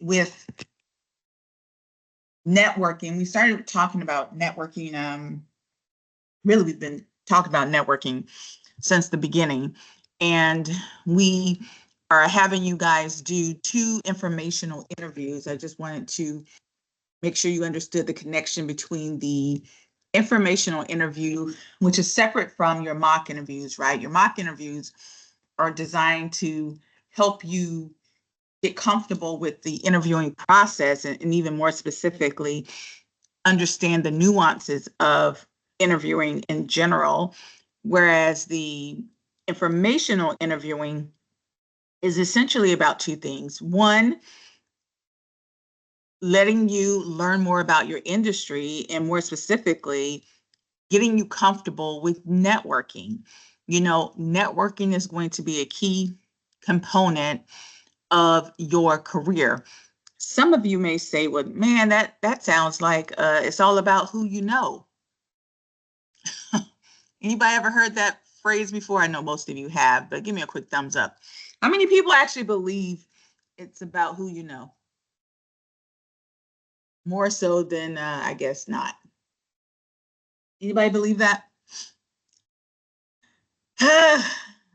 with networking. We started talking about networking. Really, we've been talking about networking since the beginning. And we are having you guys do 2 informational interviews. I just wanted to make sure you understood the connection between the informational interview, which is separate from your mock interviews, right? Your mock interviews are designed to help you get comfortable with the interviewing process and even more specifically, understand the nuances of interviewing in general. Whereas the informational interviewing is essentially about 2 things. One, letting you learn more about your industry, and more specifically, getting you comfortable with networking. Networking is going to be a key component of your career. Some of you may say, well, man, that sounds like it's all about who you know. Anybody ever heard that phrase before? I know most of you have, but give me a quick thumbs up. How many people actually believe it's about who you know? More so than, I guess, not. Anybody believe that?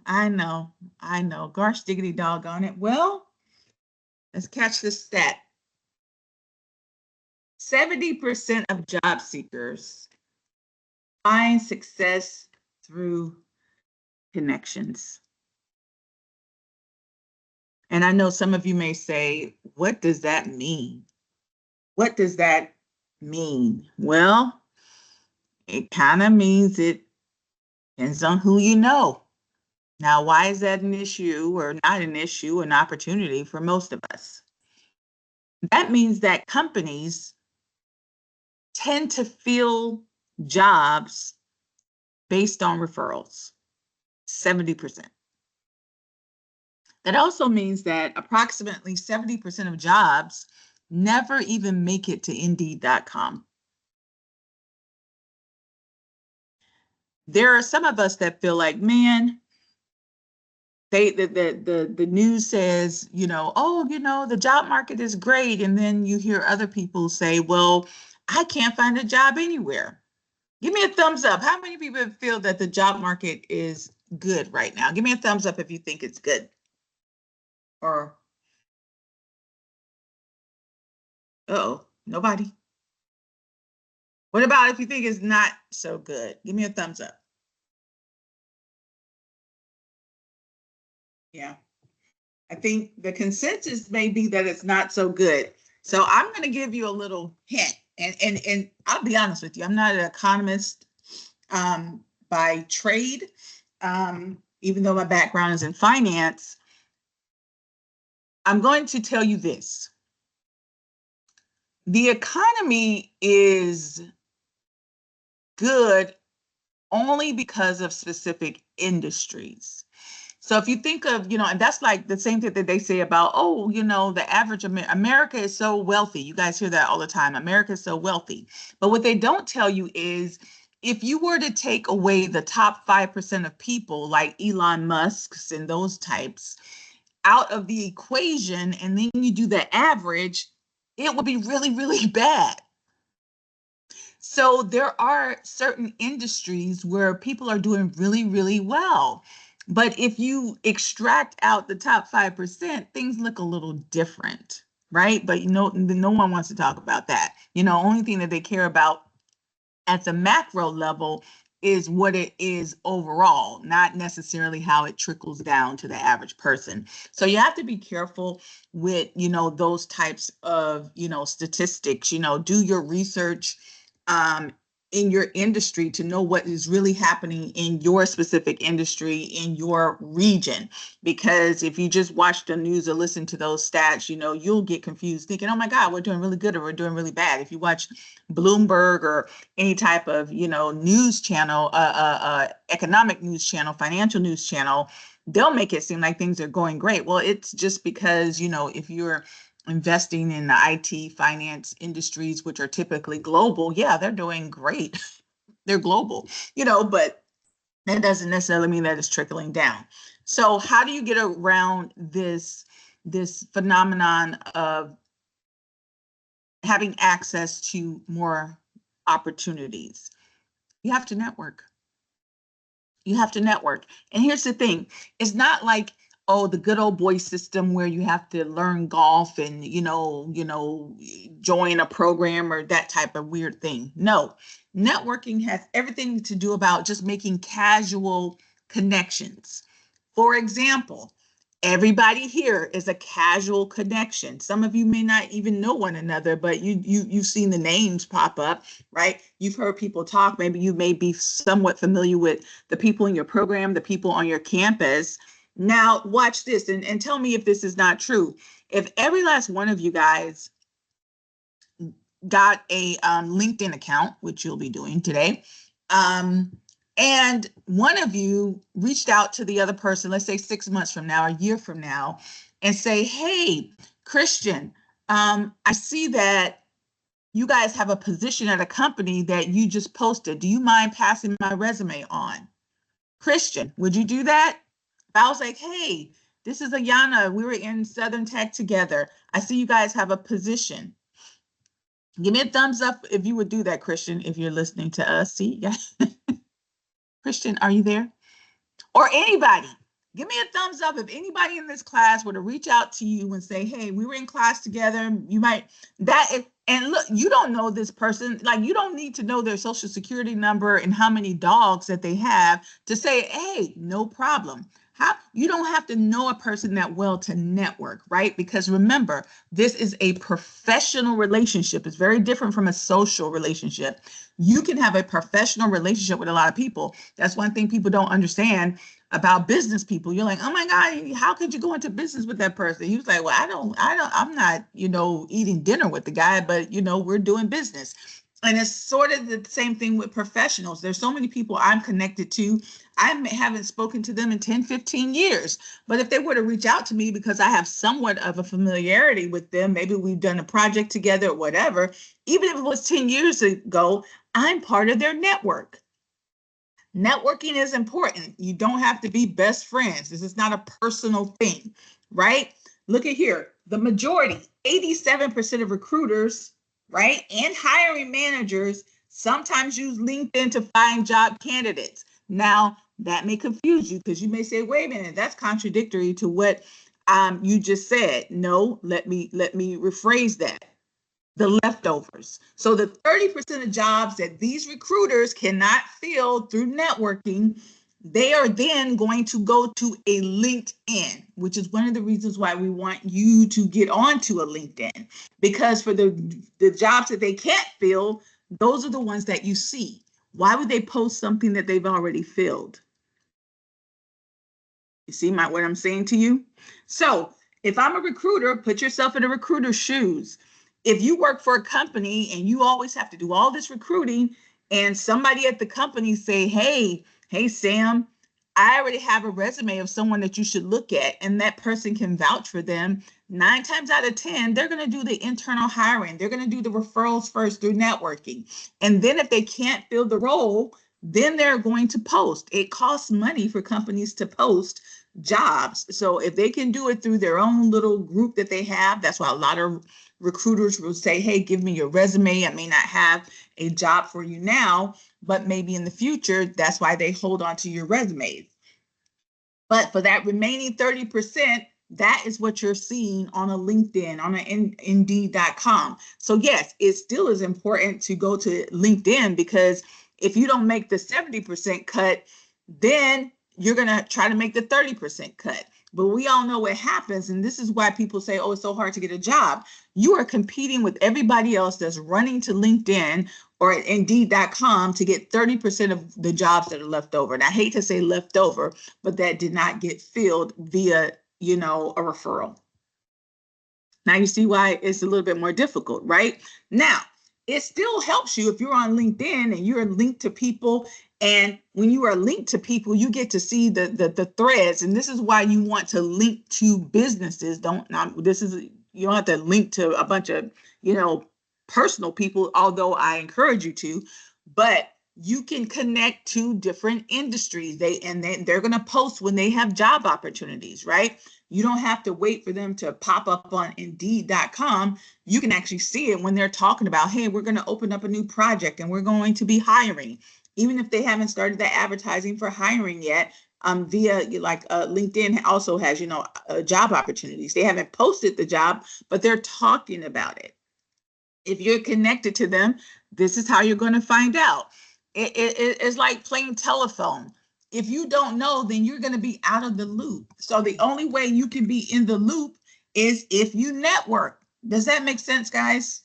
I know. Gosh diggity doggone it. Well, let's catch this stat. 70% of job seekers find success through connections. And I know some of you may say, what does that mean? What does that mean? Well, it kind of means it depends on who you know. Now, why is that an issue or not an issue, an opportunity for most of us? That means that companies tend to fill jobs based on referrals, 70%. That also means that approximately 70% of jobs never even make it to Indeed.com. There are some of us that feel like, man, the news says, the job market is great. And then you hear other people say, well, I can't find a job anywhere. Give me a thumbs up. How many people feel that the job market is good right now? Give me a thumbs up if you think it's good. Or, nobody. What about if you think it's not so good? Give me a thumbs up. Yeah. I think the consensus may be that it's not so good. So I'm going to give you a little hint. And I'll be honest with you, I'm not an economist by trade, even though my background is in finance. I'm going to tell you this. The economy is good only because of specific industries. So if you think of, and that's like the same thing that they say about, the average America is so wealthy. You guys hear that all the time. America is so wealthy. But what they don't tell you is if you were to take away the top 5% of people like Elon Musk's and those types out of the equation, and then you do the average, it would be really, really bad. So there are certain industries where people are doing really, really well. But if you extract out the top 5%, things look a little different, right? But no one wants to talk about that. Only thing that they care about at the macro level is what it is overall, not necessarily how it trickles down to the average person. So you have to be careful with, those types of, statistics, do your research in your industry to know what is really happening in your specific industry, in your region. Because if you just watch the news or listen to those stats, you'll get confused thinking, oh my God, we're doing really good or we're doing really bad. If you watch Bloomberg or any type of, news channel, economic news channel, financial news channel, they'll make it seem like things are going great. Well, it's just because, if you're investing in the IT finance industries, which are typically global, yeah, they're doing great. They're global, but that doesn't necessarily mean that it's trickling down. So how do you get around this phenomenon of having access to more opportunities. You have to network. You have to network. And here's the thing, it's not like, oh, the good old boy system where you have to learn golf and, join a program or that type of weird thing. No, networking has everything to do about just making casual connections. For example, everybody here is a casual connection. Some of you may not even know one another, but you've seen the names pop up, right? You've heard people talk. Maybe you may be somewhat familiar with the people in your program, the people on your campus. Now, watch this and tell me if this is not true. If every last one of you guys got a LinkedIn account, which you'll be doing today, and one of you reached out to the other person, let's say 6 months from now, a year from now, and say, hey, Christian, I see that you guys have a position at a company that you just posted. Do you mind passing my resume on? Christian, would you do that? If I was like, hey, this is Ayana. We were in Southern Tech together. I see you guys have a position. Give me a thumbs up if you would do that, Christian, if you're listening to us. See, yeah. Christian, are you there? Or anybody, give me a thumbs up if anybody in this class were to reach out to you and say, hey, we were in class together. You might, and look, you don't know this person. Like, you don't need to know their social security number and how many dogs that they have to say, hey, no problem. You don't have to know a person that well to network, right? Because remember, this is a professional relationship. It's very different from a social relationship. You can have a professional relationship with a lot of people. That's one thing people don't understand about business people. You're like, oh my God, how could you go into business with that person? He was like, well, I'm not, eating dinner with the guy, but we're doing business. And it's sort of the same thing with professionals. There's so many people I'm connected to. I haven't spoken to them in 10, 15 years. But if they were to reach out to me because I have somewhat of a familiarity with them, maybe we've done a project together or whatever, even if it was 10 years ago, I'm part of their network. Networking is important. You don't have to be best friends. This is not a personal thing, right? Look at here. The majority, 87% of recruiters, right, and hiring managers sometimes use LinkedIn to find job candidates. Now, that may confuse you because you may say, wait a minute, that's contradictory to what you just said. No, let me rephrase that. The leftovers. So the 30% of jobs that these recruiters cannot fill through networking, they are then going to go to a LinkedIn, which is one of the reasons why we want you to get onto a LinkedIn, because for the jobs that they can't fill, those are the ones that you see. Why would they post something that they've already filled? You see what I'm saying to you? So if I'm a recruiter, put yourself in a recruiter's shoes. If you work for a company and you always have to do all this recruiting and somebody at the company say, hey, Sam, I already have a resume of someone that you should look at, and that person can vouch for them, 9 times out of 10, they're going to do the internal hiring. They're going to do the referrals first through networking. And then if they can't fill the role, then they're going to post. It costs money for companies to post jobs. So if they can do it through their own little group that they have, that's why a lot of recruiters will say, hey, give me your resume. I may not have a job for you now, but maybe in the future. That's why they hold on to your resumes. But for that remaining 30%, that is what you're seeing on a LinkedIn, on an Indeed.com. So yes, it still is important to go to LinkedIn, because if you don't make the 70% cut, then you're going to try to make the 30% cut. But we all know what happens. And this is why people say, oh, it's so hard to get a job. You are competing with everybody else that's running to LinkedIn or Indeed.com to get 30% of the jobs that are left over. And I hate to say left over, but that did not get filled via, a referral. Now you see why it's a little bit more difficult, right? Now, it still helps you if you're on LinkedIn and you're linked to people. And when you are linked to people, you get to see the threads. And this is why you want to link to businesses. You don't have to link to a bunch of, personal people, although I encourage you to, but you can connect to different industries. They're going to post when they have job opportunities, right? You don't have to wait for them to pop up on Indeed.com. You can actually see it when they're talking about, hey, we're going to open up a new project and we're going to be hiring. Even if they haven't started the advertising for hiring yet, via like LinkedIn also has, job opportunities. They haven't posted the job, but they're talking about it. If you're connected to them, this is how you're going to find out. It's like playing telephone. If you don't know, then you're going to be out of the loop. So the only way you can be in the loop is if you network. Does that make sense, guys?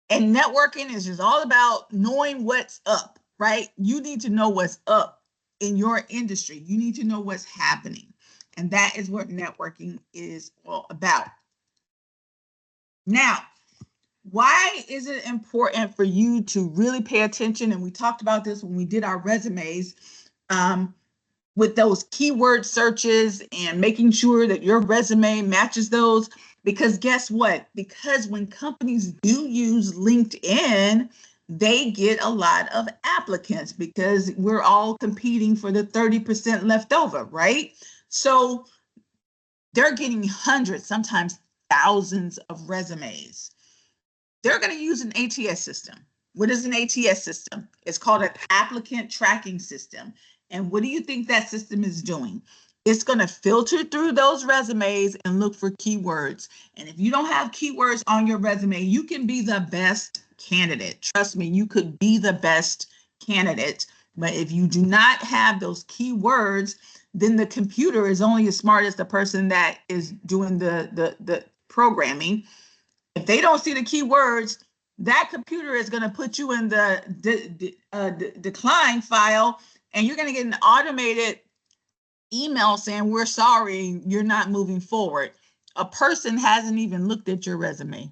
And networking is just all about knowing what's up, right? You need to know what's up in your industry. You need to know what's happening. And that is what networking is all about. Now, why is it important for you to really pay attention? And we talked about this when we did our resumes, with those keyword searches and making sure that your resume matches those. Because guess what? Because when companies do use LinkedIn, they get a lot of applicants because we're all competing for the 30% left over, right? So they're getting hundreds, sometimes thousands of resumes. They're going to use an ATS system. What is an ATS system? It's called an applicant tracking system. And what do you think that system is doing? It's going to filter through those resumes and look for keywords. And if you don't have keywords on your resume, you can be the best candidate. Trust me, you could be the best candidate. But if you do not have those keywords, then the computer is only as smart as the person that is doing the programming. If they don't see the keywords, that computer is going to put you in the decline file, and you're going to get an automated email saying, we're sorry, you're not moving forward. A person hasn't even looked at your resume.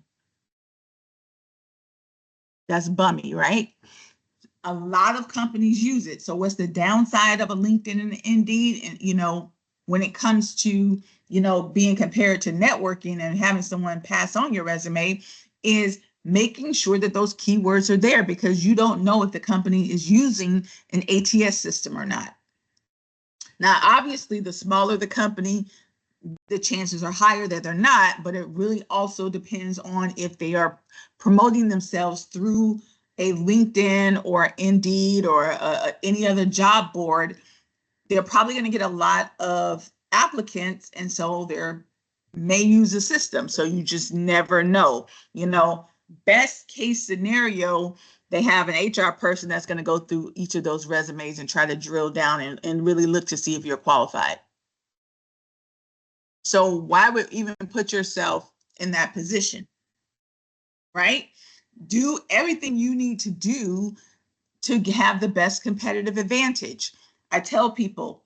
That's bummy, right? A lot of companies use it. So what's the downside of a LinkedIn and Indeed? And, when it comes to, being compared to networking and having someone pass on your resume, is making sure that those keywords are there, because you don't know if the company is using an ATS system or not. Now, obviously, the smaller the company, the chances are higher that they're not, but it really also depends on if they are promoting themselves through a LinkedIn or Indeed or any other job board. They're probably going to get a lot of applicants, and so they may use a system. So you just never know. Best case scenario, they have an HR person that's going to go through each of those resumes and try to drill down and really look to see if you're qualified. So why would even put yourself in that position, right? Do everything you need to do to have the best competitive advantage. I tell people,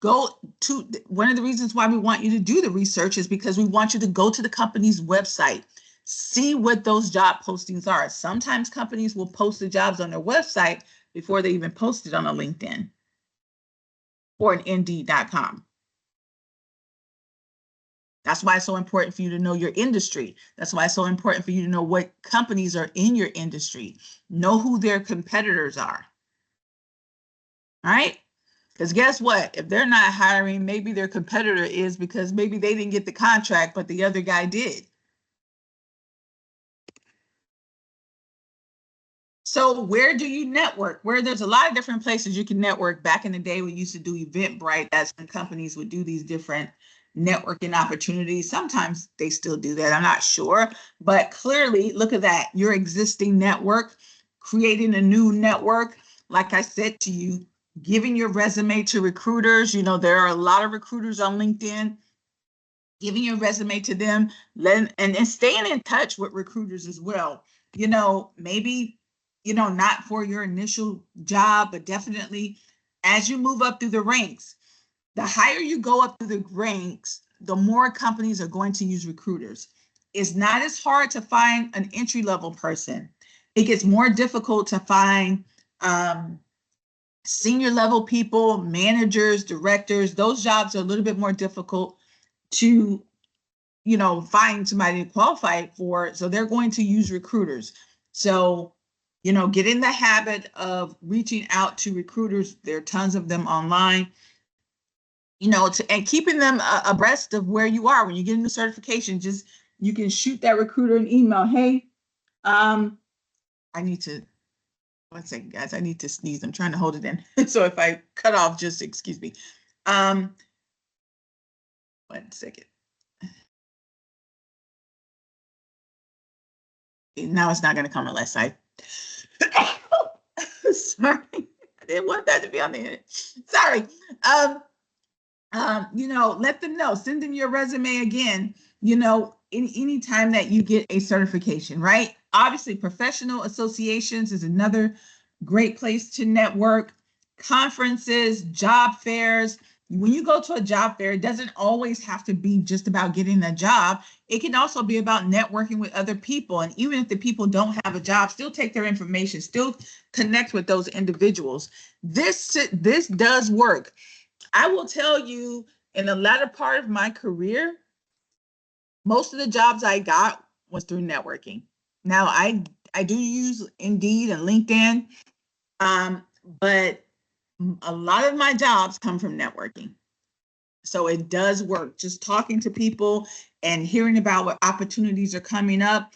one of the reasons why we want you to do the research is because we want you to go to the company's website, see what those job postings are. Sometimes companies will post the jobs on their website before they even post it on a LinkedIn or an Indeed.com. That's why it's so important for you to know your industry. That's why it's so important for you to know what companies are in your industry. Know who their competitors are. All right? Because guess what? If they're not hiring, maybe their competitor is, because maybe they didn't get the contract, but the other guy did. So where do you network? There's a lot of different places you can network. Back in the day, we used to do Eventbrite. That's when companies would do these different networking opportunities. Sometimes they still do that. I'm not sure. But clearly, look at that. Your existing network, creating a new network. Like I said to you, giving your resume to recruiters. There are a lot of recruiters on LinkedIn. Giving your resume to them, and staying in touch with recruiters as well. Maybe, not for your initial job, but definitely as you move up through the ranks. The higher you go up through the ranks, the more companies are going to use recruiters. It's not as hard to find an entry-level person. It gets more difficult to find senior level people, managers, directors. Those jobs are a little bit more difficult to find somebody qualified for. So they're going to use recruiters. So get in the habit of reaching out to recruiters. There are tons of them online. and keeping them abreast of where you are when you get a new certification. Just you can shoot that recruiter an email. Hey, I need to, one second, guys. I need to sneeze. I'm trying to hold it in. So if I cut off, just excuse me. 1 second. Now it's not going to come unless I. Sorry, I didn't want that to be on the internet. Sorry. Let them know. Send them your resume again. Any time that you get a certification, right? Obviously, professional associations is another great place to network. Conferences, job fairs. When you go to a job fair, it doesn't always have to be just about getting a job. It can also be about networking with other people. And even if the people don't have a job, still take their information, still connect with those individuals. This does work. I will tell you, in the latter part of my career, most of the jobs I got was through networking. Now I do use Indeed and LinkedIn, but a lot of my jobs come from networking. So it does work. Just talking to people and hearing about what opportunities are coming up.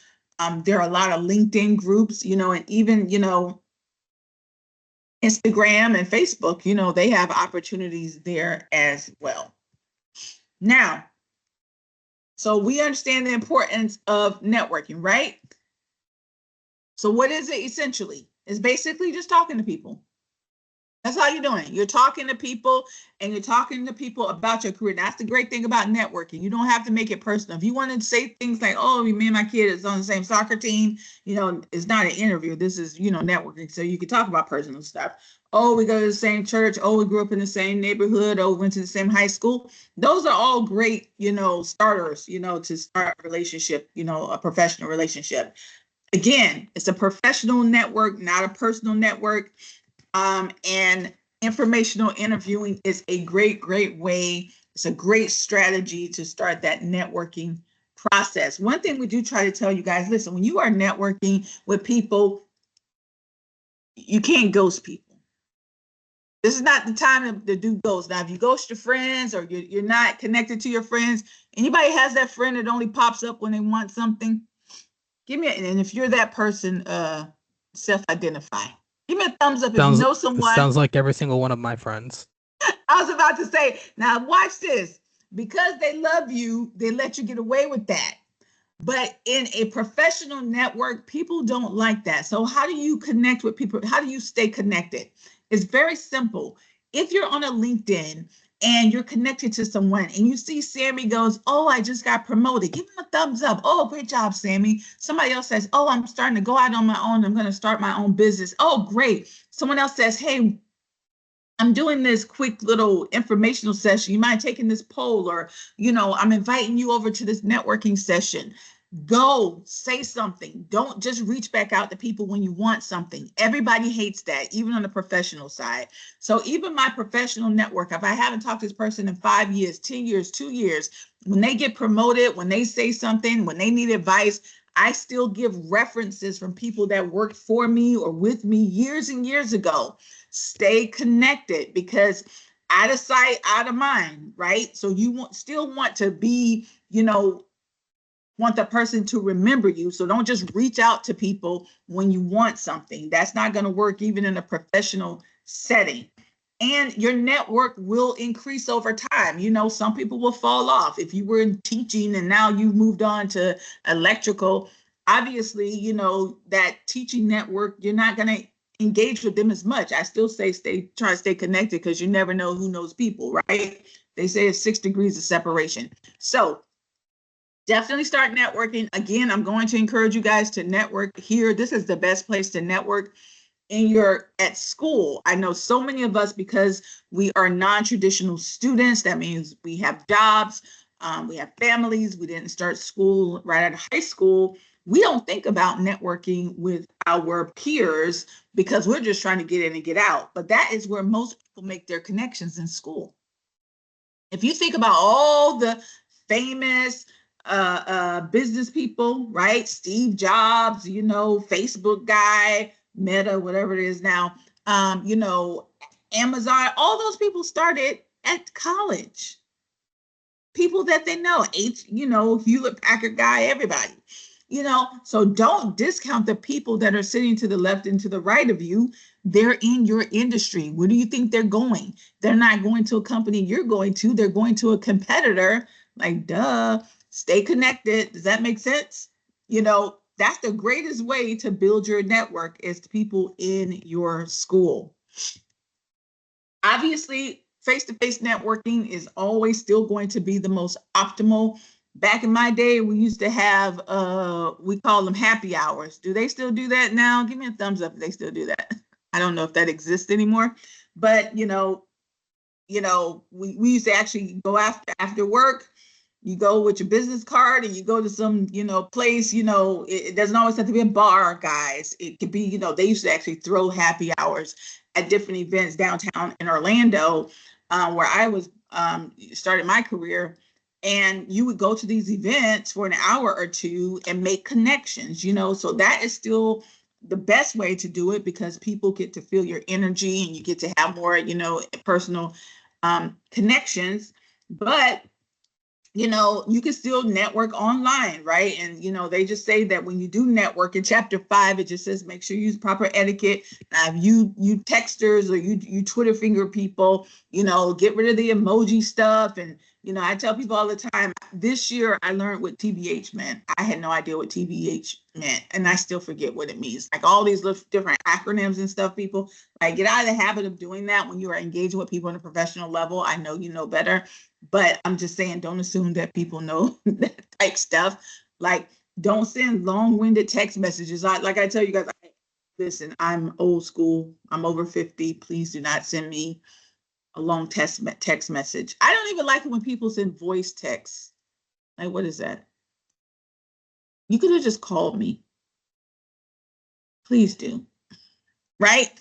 There are a lot of LinkedIn groups, and even, Instagram and Facebook, they have opportunities there as well. Now, so we understand the importance of networking, right? So what is it essentially? It's basically just talking to people. That's how you're doing it. You're talking to people and you're talking to people about your career. That's the great thing about networking. You don't have to make it personal. If you want to say things like, oh, me and my kid is on the same soccer team, it's not an interview. This is, networking. So you can talk about personal stuff. Oh, we go to the same church. Oh, we grew up in the same neighborhood. Oh, we went to the same high school. Those are all great, starters, to start a relationship, a professional relationship. Again, it's a professional network, not a personal network. And informational interviewing is a great, great way. It's a great strategy to start that networking process. One thing we do try to tell you guys, listen, when you are networking with people, you can't ghost people. This is not the time to do ghosts. Now, if you ghost your friends or you're not connected to your friends, anybody has that friend that only pops up when they want something, give me and if you're that person, self-identify. Give me a thumbs up if you know someone. Sounds like every single one of my friends. I was about to say, now watch this. Because they love you, they let you get away with that. But in a professional network, people don't like that. So how do you connect with people? How do you stay connected? It's very simple. If you're on a LinkedIn and you're connected to someone and you see Sammy goes, oh, I just got promoted, give him a thumbs up. Oh, great job, Sammy. Somebody else says, oh, I'm starting to go out on my own. I'm going to start my own business. Oh, great. Someone else says, hey, I'm doing this quick little informational session. You mind taking this poll, or, I'm inviting you over to this networking session. Go say something. Don't just reach back out to people when you want something. Everybody hates that, even on the professional side. So even my professional network, if I haven't talked to this person in 5 years, 10 years, 2 years, when they get promoted, when they say something, when they need advice, I still give references from people that worked for me or with me years and years ago. Stay connected, because out of sight, out of mind, right? So you still want to be, want the person to remember you. So don't just reach out to people when you want something. That's not going to work even in a professional setting. And your network will increase over time. Some people will fall off. If you were in teaching and now you've moved on to electrical, obviously, that teaching network, you're not going to engage with them as much. I still say try to stay connected, because you never know who knows people, right? They say it's 6 degrees of separation. So definitely start networking. Again, I'm going to encourage you guys to network here. This is the best place to network at school. I know so many of us, because we are non-traditional students, that means we have jobs, we have families, we didn't start school right out of high school. We don't think about networking with our peers because we're just trying to get in and get out. But that is where most people make their connections, in school. If you think about all the famous business people, right? Steve Jobs, Facebook guy, Meta, whatever it is now, Amazon, all those people started at college, people that they know, Hewlett Packard guy, everybody, so don't discount the people that are sitting to the left and to the right of you. They're in your industry. Where do you think they're going? They're not going to a company you're going to, they're going to a competitor. Like, duh. Stay connected. Does that make sense? That's the greatest way to build your network, is to people in your school. Obviously, face-to-face networking is always still going to be the most optimal. Back in my day, we used to have we call them happy hours. Do they still do that now? Give me a thumbs up if they still do that. I don't know if that exists anymore, but we used to actually go after work. You go with your business card and you go to some, place, it doesn't always have to be a bar, guys. It could be, they used to actually throw happy hours at different events downtown in Orlando, where I was started my career. And you would go to these events for an hour or two and make connections, so that is still the best way to do it, because people get to feel your energy and you get to have more, personal connections. But you can still network online, right? And, they just say that when you do network, in chapter 5, it just says, make sure you use proper etiquette. You texters, or you Twitter finger people, get rid of the emoji stuff. And, I tell people all the time, this year I learned what TBH meant. I had no idea what TBH meant, and I still forget what it means. Like all these different acronyms and stuff, people, like, get out of the habit of doing that when you are engaging with people on a professional level. I know you know better. But I'm just saying, don't assume that people know that type stuff. Like, don't send long-winded text messages. Like I tell you guys, listen, I'm old school. I'm over 50. Please do not send me a long text message. I don't even like it when people send voice texts. Like, what is that? You could have just called me. Please do. Right?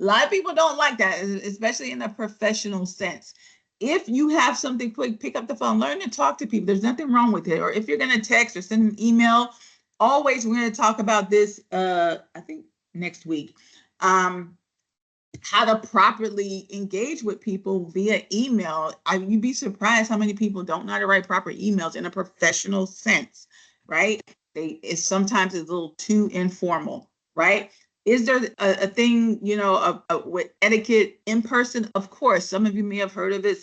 A lot of people don't like that, especially in a professional sense. If you have something quick, pick up the phone, learn to talk to people. There's nothing wrong with it. Or if you're going to text or send an email, always, we're going to talk about this, I think next week, how to properly engage with people via email. You'd be surprised how many people don't know how to write proper emails in a professional sense, right? Sometimes it's a little too informal, right? Is there a thing, with etiquette in person? Of course, some of you may have heard of it.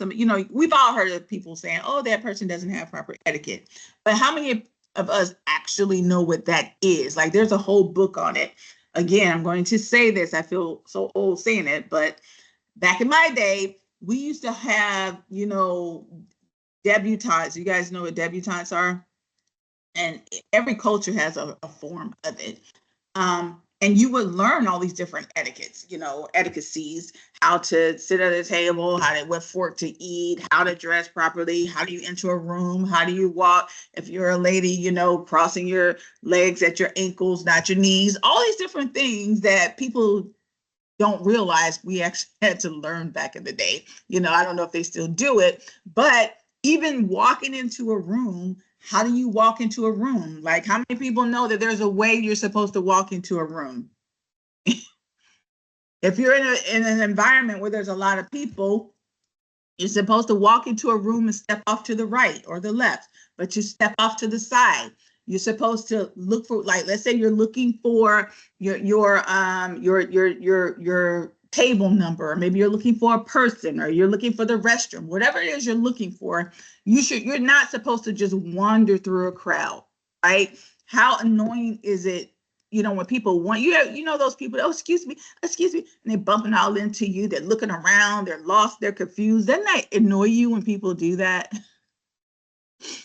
We've all heard of people saying, oh, that person doesn't have proper etiquette. But how many of us actually know what that is? Like, there's a whole book on it. Again, I'm going to say this. I feel so old saying it, but back in my day, we used to have, debutantes. You guys know what debutantes are? And every culture has a form of it. And you would learn all these different etiquettes, etiquettes, how to sit at a table, what fork to eat, how to dress properly, how do you enter a room, how do you walk, if you're a lady, crossing your legs at your ankles, not your knees, all these different things that people don't realize we actually had to learn back in the day. I don't know if they still do it, but even walking into a room, how do you walk into a room? Like, how many people know that there's a way you're supposed to walk into a room? If you're in an environment where there's a lot of people, you're supposed to walk into a room and step off to the right or the left, but you step off to the side. You're supposed to look for, like, let's say you're looking for your table number, or maybe you're looking for a person, or you're looking for the restroom, whatever it is you're looking for. You're not supposed to just wander through a crowd, right? How annoying is it, when people want those people, oh, excuse me, and they're bumping all into you, they're looking around, they're lost, they're confused. Doesn't that annoy you when people do that?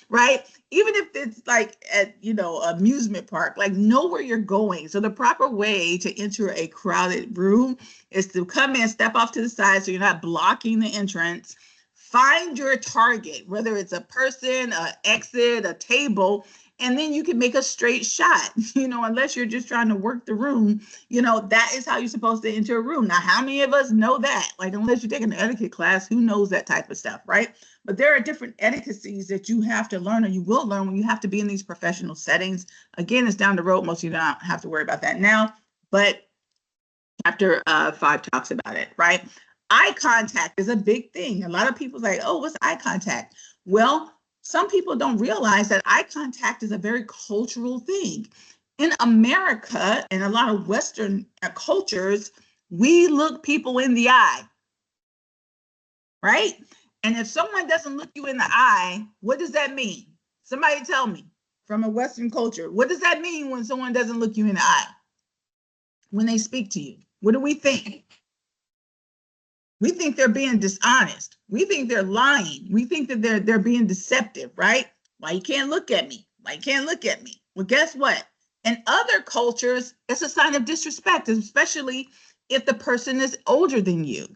Right? Even if it's like at, amusement park, like, know where you're going. So the proper way to enter a crowded room is to come in, step off to the side so you're not blocking the entrance. Find your target, whether it's a person, an exit, a table, and then you can make a straight shot, unless you're just trying to work the room. That is how you're supposed to enter a room. Now, how many of us know that? Like, unless you take an etiquette class, who knows that type of stuff, right? But there are different etiquettes that you have to learn, or you will learn when you have to be in these professional settings. Again, it's down the road. Most of you don't have to worry about that now, but chapter 5 talks about it, right? Eye contact is a big thing. A lot of people say, oh, what's eye contact? Well, some people don't realize that eye contact is a very cultural thing. In America and a lot of Western cultures, we look people in the eye, right? And if someone doesn't look you in the eye, what does that mean? Somebody tell me from a Western culture, what does that mean when someone doesn't look you in the eye? When they speak to you, what do we think? We think they're being dishonest. We think they're lying. We think that they're being deceptive, right? Why you can't look at me? Why you can't look at me? Well, guess what? In other cultures, it's a sign of disrespect, especially if the person is older than you.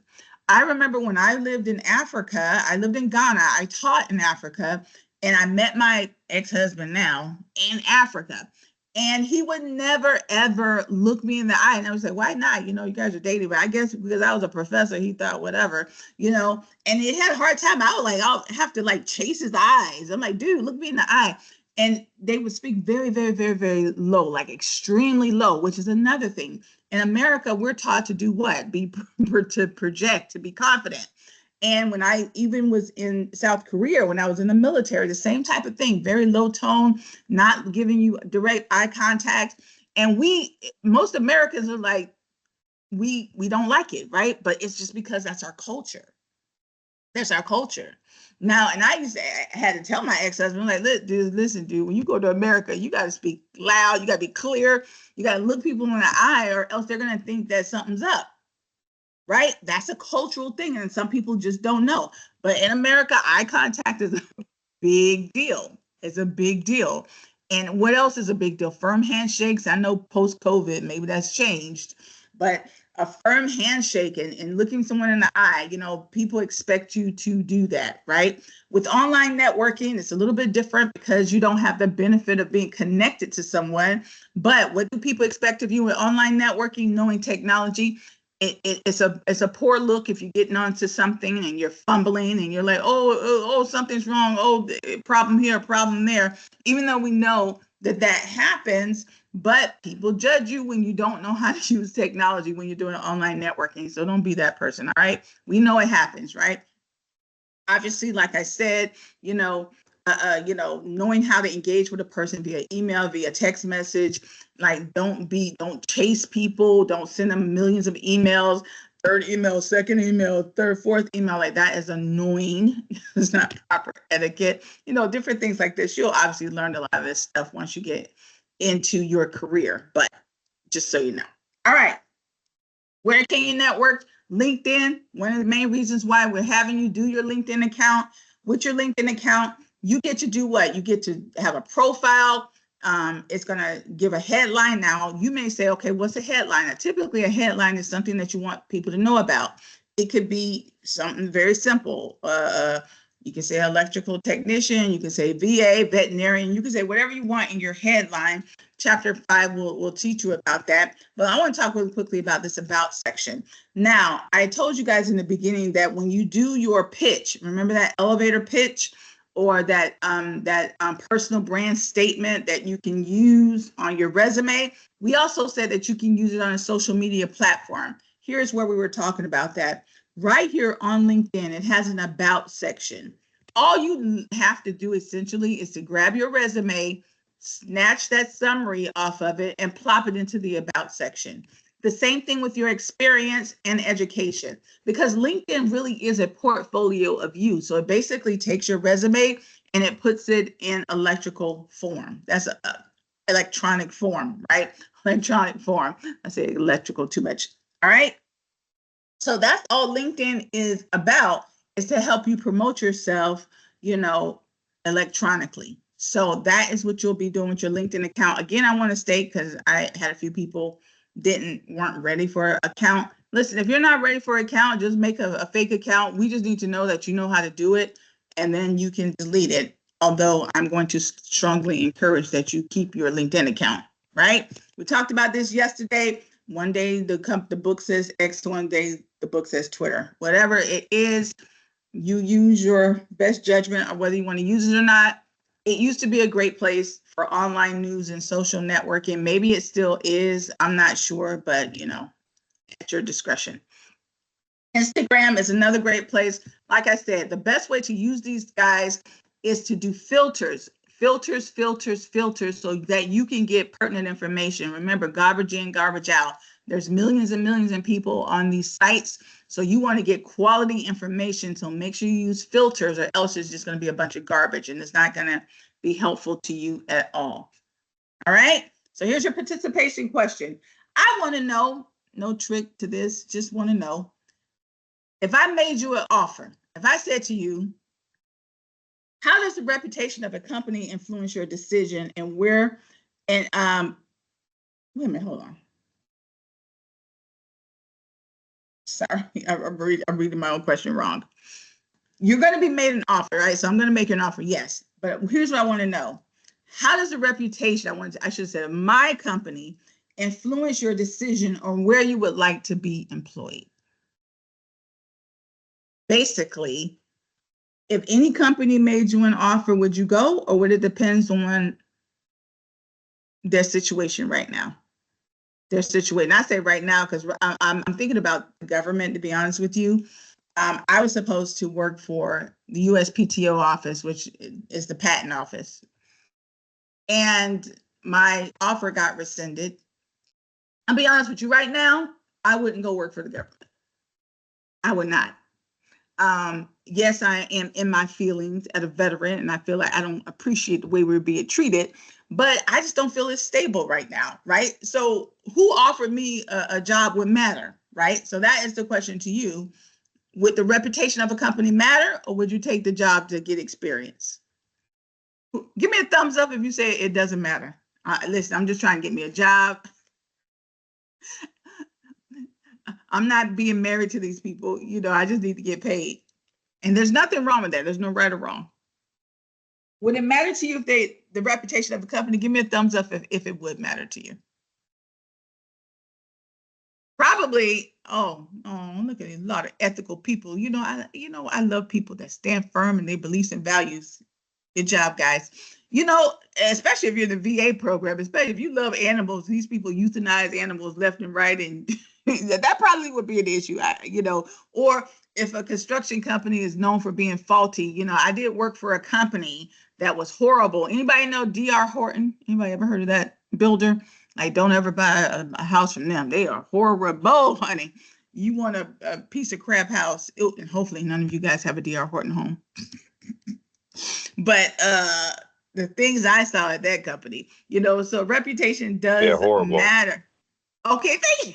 I remember when I lived in Africa, I lived in Ghana, I taught in Africa, and I met my ex-husband now in Africa. And he would never ever look me in the eye. And I would say, why not? You know, you guys are dating, but I guess because I was a professor, he thought whatever, you know, and he had a hard time. I was like, I'll have to like chase his eyes. I'm like, dude, look me in the eye. And they would speak very, very, very, very low, like extremely low, which is another thing. In America, we're taught to do what? Be to project, to be confident. And when I even was in South Korea, when I was in the military, the same type of thing, very low tone, not giving you direct eye contact. And most Americans are like, we don't like it, right? But it's just because that's our culture. That's our culture. Now, and I had to tell my ex-husband, like, listen, dude, when you go to America, you got to speak loud, you got to be clear, you got to look people in the eye, or else they're going to think that something's up, right? That's a cultural thing, and some people just don't know. But in America, eye contact is a big deal. It's a big deal. And what else is a big deal? Firm handshakes. I know post COVID, maybe that's changed, but a firm handshake and looking someone in the eye, you know, people expect you to do that, right? With online networking, it's a little bit different because you don't have the benefit of being connected to someone. But what do people expect of you with online networking, knowing technology? It's a poor look if you're getting onto something and you're fumbling and you're like, oh, something's wrong. Oh, problem here, problem there. Even though we know that happens, but people judge you when you don't know how to use technology when you're doing online networking. So don't be that person. All right. We know it happens, right? Obviously, like I said, knowing how to engage with a person via email, via text message, like don't chase people, don't send them millions of emails, third email, second email, third, fourth email, like that is annoying. It's not proper etiquette, different things like this. You'll obviously learn a lot of this stuff once you get into your career, but just so you know. All right. Where can you network? LinkedIn. One of the main reasons why we're having you do your LinkedIn account. With your LinkedIn account, you get to do what? You get to have a profile. It's going to give a headline. Now, you may say, okay, what's a headline? Now, typically, a headline is something that you want people to know about. It could be something very simple. You can say electrical technician, you can say VA, veterinarian, you can say whatever you want in your headline. Chapter 5 will teach you about that. But I want to talk really quickly about this about section. Now, I told you guys in the beginning that when you do your pitch, remember that elevator pitch or that personal brand statement that you can use on your resume, we also said that you can use it on a social media platform. Here's where we were talking about that. Right here on LinkedIn, it has an about section. All you have to do essentially is to grab your resume, snatch that summary off of it, and plop it into the about section. The same thing with your experience and education, because LinkedIn really is a portfolio of you. So it basically takes your resume and it puts it in electrical form. That's a electronic form, right? Electronic form. I say electrical too much. All right. So that's all LinkedIn is about, is to help you promote yourself, electronically. So that is what you'll be doing with your LinkedIn account. Again, I want to state, because I had a few people weren't ready for an account. Listen, if you're not ready for an account, just make a fake account. We just need to know that you know how to do it, and then you can delete it. Although I'm going to strongly encourage that you keep your LinkedIn account, right? We talked about this yesterday. One day the book says X, one day the book says Twitter. Whatever it is, you use your best judgment on whether you want to use it or not. It used to be a great place for online news and social networking. Maybe it still is. I'm not sure, but at your discretion. Instagram is another great place. Like I said, the best way to use these guys is to do filters, filters, so that you can get pertinent information. Remember, garbage in, garbage out. There's millions and millions of people on these sites. So you want to get quality information. So make sure you use filters, or else it's just going to be a bunch of garbage and it's not going to be helpful to you at all. All right. So here's your participation question. I want to know, no trick to this, just want to know, if I made you an offer, if I said to you, how does the reputation of a company influence your decision, and where, and wait a minute, hold on. Sorry, I'm reading my own question wrong. You're going to be made an offer, right? So I'm going to make you an offer, yes. But here's what I want to know. How does the reputation, I should say, my company influence your decision on where you would like to be employed? Basically, if any company made you an offer, would you go, or would it depend on their situation right now? Their situation. I say right now because I'm thinking about the government, to be honest with you. I was supposed to work for the USPTO office, which is the patent office. And my offer got rescinded. I'll be honest with you, right now, I wouldn't go work for the government. I would not. Yes, I am in my feelings as a veteran, and I feel like I don't appreciate the way we're being treated, but I just don't feel it's stable right now, right? So who offered me a job would matter, right? So that is the question to you. Would the reputation of a company matter, or would you take the job to get experience? Give me a thumbs up if you say it doesn't matter. Listen, I'm just trying to get me a job. I'm not being married to these people. I just need to get paid. And there's nothing wrong with that. There's no right or wrong. Would it matter to you if the reputation of a company? Give me a thumbs up if it would matter to you. Probably. Oh, look at a lot of ethical people. I love people that stand firm in their beliefs and values. Good job, guys. Especially if you're in the VA program, especially if you love animals, these people euthanize animals left and right, and that probably would be an issue. Or if a construction company is known for being faulty. I did work for a company that was horrible. Anybody know D.R. Horton? Anybody ever heard of that builder? Like, don't ever buy a house from them. They are horrible, honey. You want a piece of crap house, and hopefully none of you guys have a D.R. Horton home. But the things I saw at that company, so reputation does matter. Okay, thank you.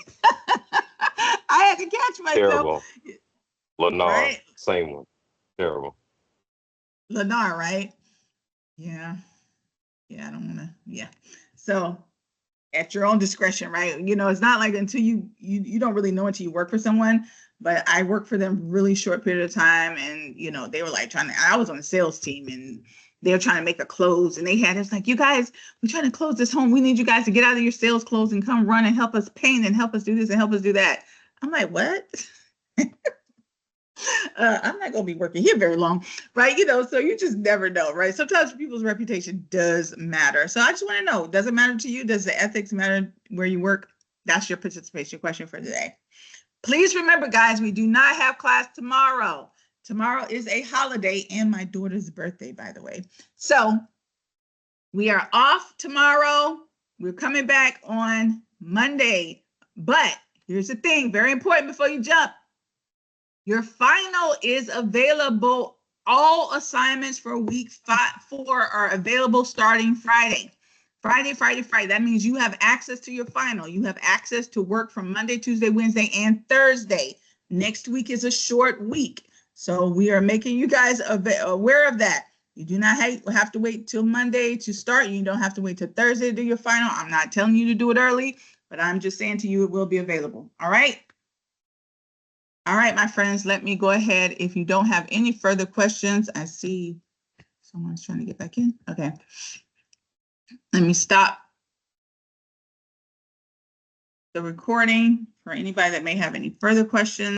I had to catch myself. Terrible. Lennar, right? Same one. Terrible. Lennar, right? Yeah. I don't want to. Yeah. So at your own discretion, right? It's not like until you don't really know until you work for someone. But I worked for them really short period of time, and they were like I was on the sales team, and they were trying to make a close, and it's like, you guys, we're trying to close this home. We need you guys to get out of your sales clothes and come run and help us paint and help us do this and help us do that. I'm like, what? I'm not going to be working here very long, right? So you just never know, right? Sometimes people's reputation does matter. So I just want to know, does it matter to you? Does the ethics matter where you work? That's your participation question for today. Please remember, guys, we do not have class tomorrow. Tomorrow is a holiday and my daughter's birthday, by the way. So we are off tomorrow. We're coming back on Monday. But here's the thing, very important before you jump. Your final is available. All assignments for week 4 are available starting Friday. Friday. That means you have access to your final. You have access to work from Monday, Tuesday, Wednesday, and Thursday. Next week is a short week. So we are making you guys aware of that. You do not have to wait till Monday to start. You don't have to wait till Thursday to do your final. I'm not telling you to do it early, but I'm just saying to you it will be available. All right? All right, my friends, let me go ahead. If you don't have any further questions, I see someone's trying to get back in. Okay. Let me stop the recording for anybody that may have any further questions.